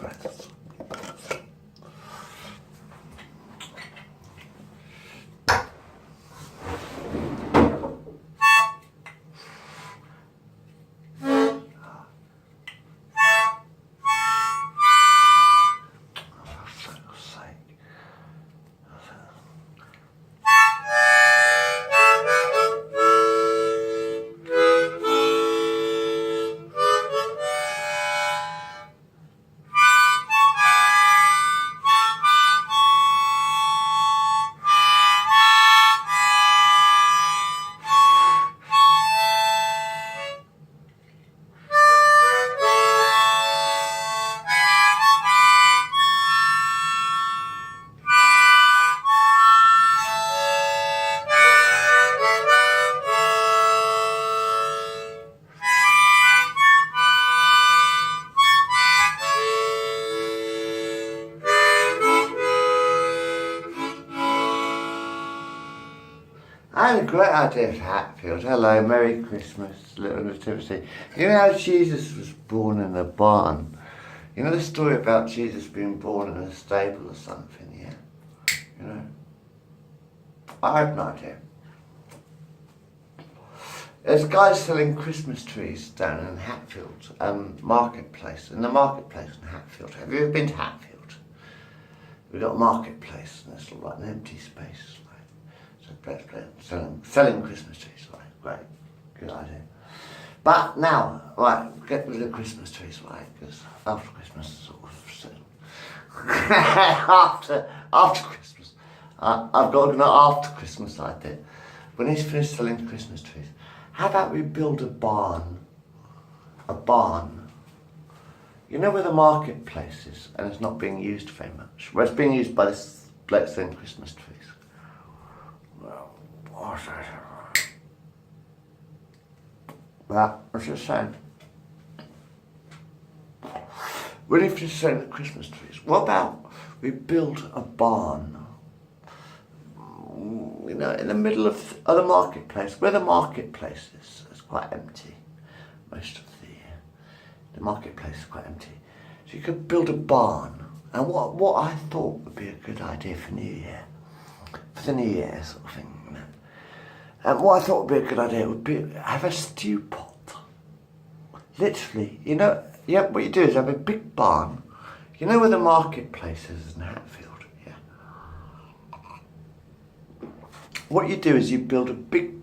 breaths. I had a great idea for Hatfield. Hello, Merry Christmas, little Nativity. You know how Jesus was born in a barn? You know the story about Jesus being born in a stable or something, yeah? You know? I have no idea. There's guys selling Christmas trees down in Hatfield, marketplace, in the marketplace in Hatfield. Have you ever been to Hatfield? We've got a marketplace and it's like an empty space. Selling Christmas trees, right? Great, good idea. But now, right, get rid of Christmas trees, right? Because after Christmas, sort of soon. after Christmas, I've got an after Christmas idea. When he's finished selling Christmas trees, how about we build a barn? A barn. You know where the marketplace is, and it's not being used very much. Where it's being used by this bloke selling Christmas trees. But I was just saying, when you finish selling the Christmas trees, what about we build a barn, you know, in the middle of the marketplace, where the marketplace is, it's quite empty most of the year. The marketplace is quite empty. So you could build a barn, and what I thought would be a good idea for New Year, for the New Year sort of thing, you know. And what I thought would be a good idea would be have a stew pot. Literally, you know, yeah, what you do is have a big barn. You know where the marketplace is in Hatfield? Yeah. What you do is you build a big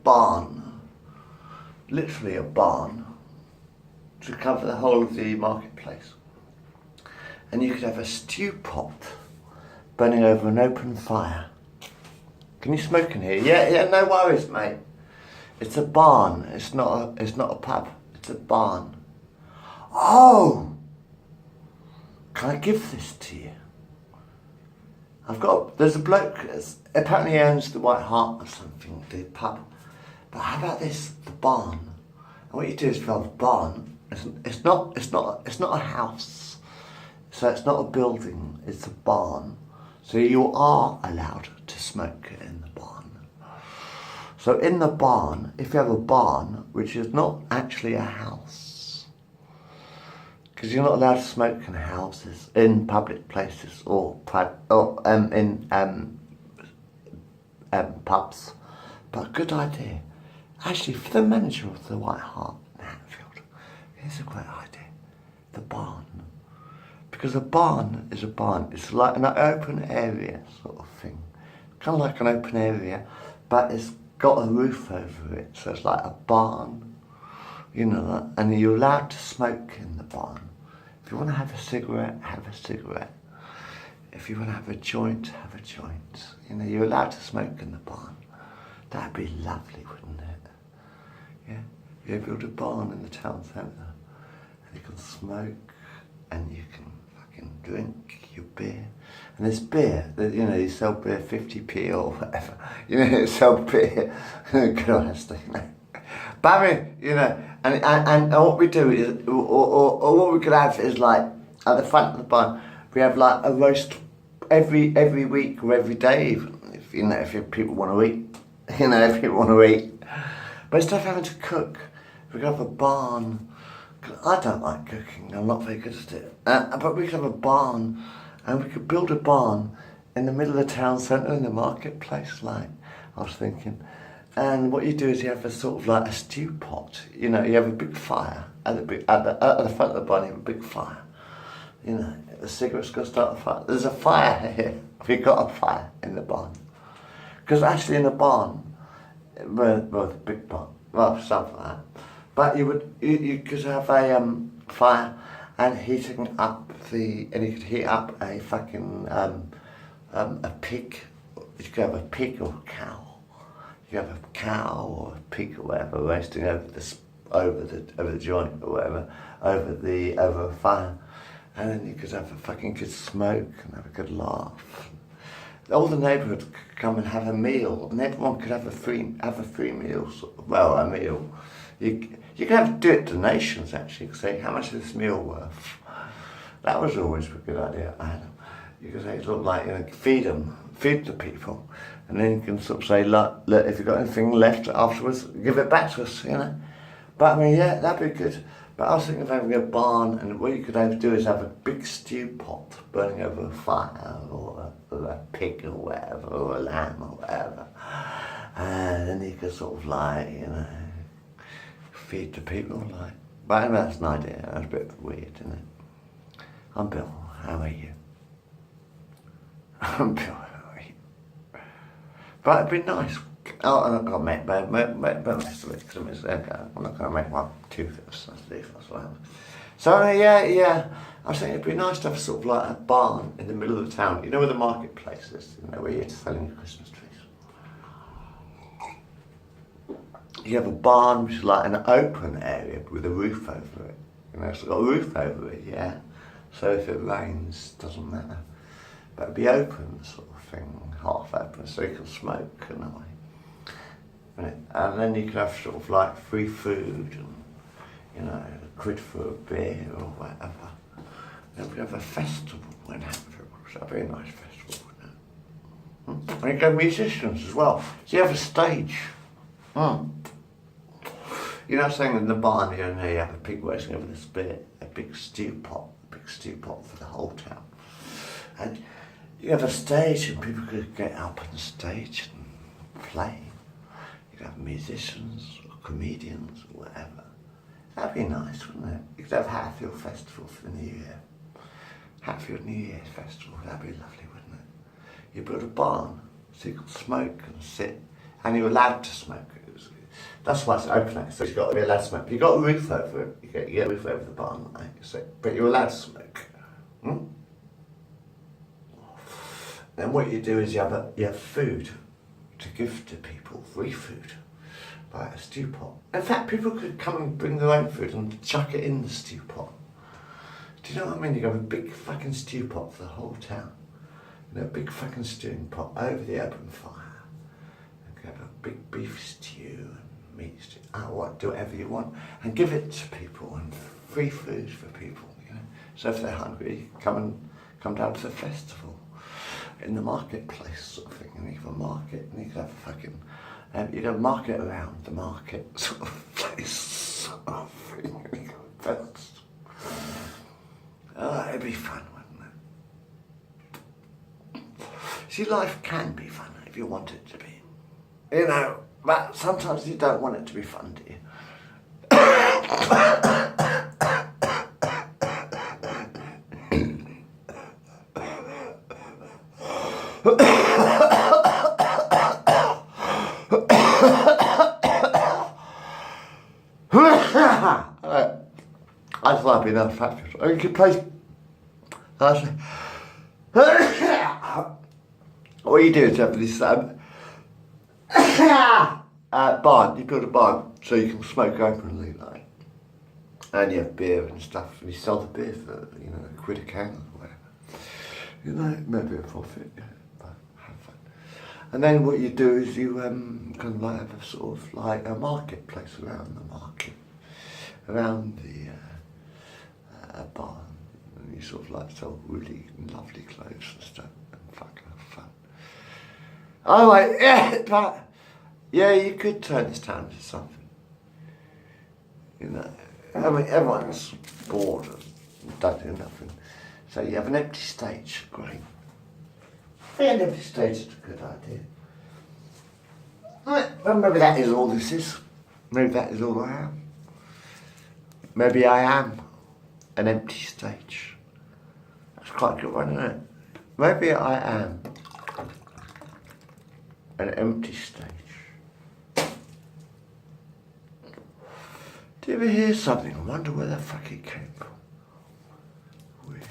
barn, literally a barn, to cover the whole of the marketplace. And you could have a stew pot burning over an open fire. Can you smoke in here? Yeah, no worries, mate. It's a barn. It's not a pub. It's a barn. Oh! Can I give this to you? There's a bloke, apparently he owns the White Hart or something, the pub. But how about this, the barn? And what you do is for the barn, it's not a house. So it's not a building, it's a barn. So you are allowed to smoke in the barn. So in the barn, if you have a barn, which is not actually a house, because you're not allowed to smoke in houses, in public places, or in pubs. But a good idea. Actually, for the manager of the White Hart in Hatfield, here's a great idea. The barn. Because a barn is a barn. It's like an open area sort of thing. Kind of like an open area, but it's got a roof over it. So it's like a barn, you know, and you're allowed to smoke in the barn. If you want to have a cigarette, have a cigarette. If you want to have a joint, have a joint. You know, you're allowed to smoke in the barn. That'd be lovely, wouldn't it? Yeah? You build a barn in the town centre, and you can smoke, and you can drink your beer. And there's beer, you know, you sell beer 50p or whatever. You know, you sell beer. Good honesty, you know. But I mean, you know, and what we do is, or what we could have is like, at the front of the barn, we have like a roast every week or every day, even, if people want to eat. You know, if people want to eat. But instead of having to cook, we could have a barn I don't like cooking, I'm not very good at it. But we could have a barn, and we could build a barn in the middle of the town centre in the marketplace, like I was thinking. And what you do is you have a sort of like a stew pot. You know, you have a big fire at the front of the barn. You have a big fire. You know, the cigarette's got to start a fire. There's a fire here. We've got a fire in the barn. Because actually in the barn, well, the big barn, well, something like that. But you could have a fire and heating up and you could heat up a fucking a pig. You could have a pig or a cow. You have a cow or a pig or whatever roasting over the joint or whatever over a fire, and then you could have a fucking good smoke and have a good laugh. All the neighbourhood could come and have a meal, and everyone could have a free meal. Well, a meal. You could have to do it donations actually. Say how much is this meal worth? That was always a good idea. You could say look like feed the people. And then you can sort of say, look, if you've got anything left afterwards, give it back to us, you know. But I mean, yeah, that'd be good. But I was thinking of having a barn, and what you could have to do is have a big stew pot burning over a fire, or a pig or whatever, or a lamb or whatever. And then you could sort of like, you know, feed the people, like. But anyway, that's an idea. That's a bit weird, isn't it? I'm Bill. How are you? I'm Bill. But it'd be nice. Oh, I'm not going to make most of it because I'm not going to make one too well. So yeah, I was thinking it'd be nice to have sort of like a barn in the middle of the town. You know where the marketplace is, you know, where you're selling your Christmas trees. You have a barn which is like an open area with a roof over it. You know, it's got a roof over it, yeah. So if it rains, doesn't matter. But it'd be open sort of thing. Half open, so you can smoke and away. And then you could have sort of like free food and, you know, a quid for a beer or whatever. Then we'd have a festival in Hatfield, so that'd be a nice festival, wouldn't it? And you have musicians as well. So you have a stage. You know, saying in the barn, you know, you have a pig roasting over the spit, a big stew pot for the whole town. And you have a stage and people could get up on the stage and play. You could have musicians or comedians or whatever. That'd be nice, wouldn't it? You could have Hatfield Festival for the New Year. Hatfield New Year's Festival, that'd be lovely, wouldn't it? You build a barn so you could smoke and sit, and you're allowed to smoke. That's why it's open, so you've got to be allowed to smoke. You've got a roof over it, you get a roof over the barn, right? So, but you're allowed to smoke. Then what you do is you have food to give to people, free food, like a stew pot. In fact, people could come and bring their own food and chuck it in the stew pot. Do you know what I mean? You have a big fucking stew pot for the whole town. You know, a big fucking stewing pot over the open fire. You have a big beef stew and meat stew. Do whatever you want and give it to people and free food for people. You know, so if they're hungry, come down to the festival. In the marketplace sort of thing, and you have a market, and you could have a fucking, you'd have a market around the market sort of place, sort of thing. It'd be fun, wouldn't it? See, life can be fun if you want it to be, you know, but sometimes you don't want it to be fun, do you? I thought I'd be enough factors. I could play. What you do is have this barn. You build a barn so you can smoke openly, like, and you have beer and stuff. And you sell the beer for, you know, a quid a can or whatever. You know, maybe a profit. Yeah, but have fun. And then what you do is you kind of like have a sort of like a marketplace around the market, around the barn, and you sort of like sell really lovely clothes and stuff and fucking have fun. Oh, like, yeah, but yeah, you could turn this town into something. You know, I mean, everyone's bored and don't do nothing. So you have an empty stage, great. Yeah, an empty stage is a good idea. Right, well, maybe that is all this is. Maybe that is all I am. Maybe I am an empty stage. That's quite a good one, isn't it? Maybe I am an empty stage. Do you ever hear something? I wonder where the fuck it came from. Weird.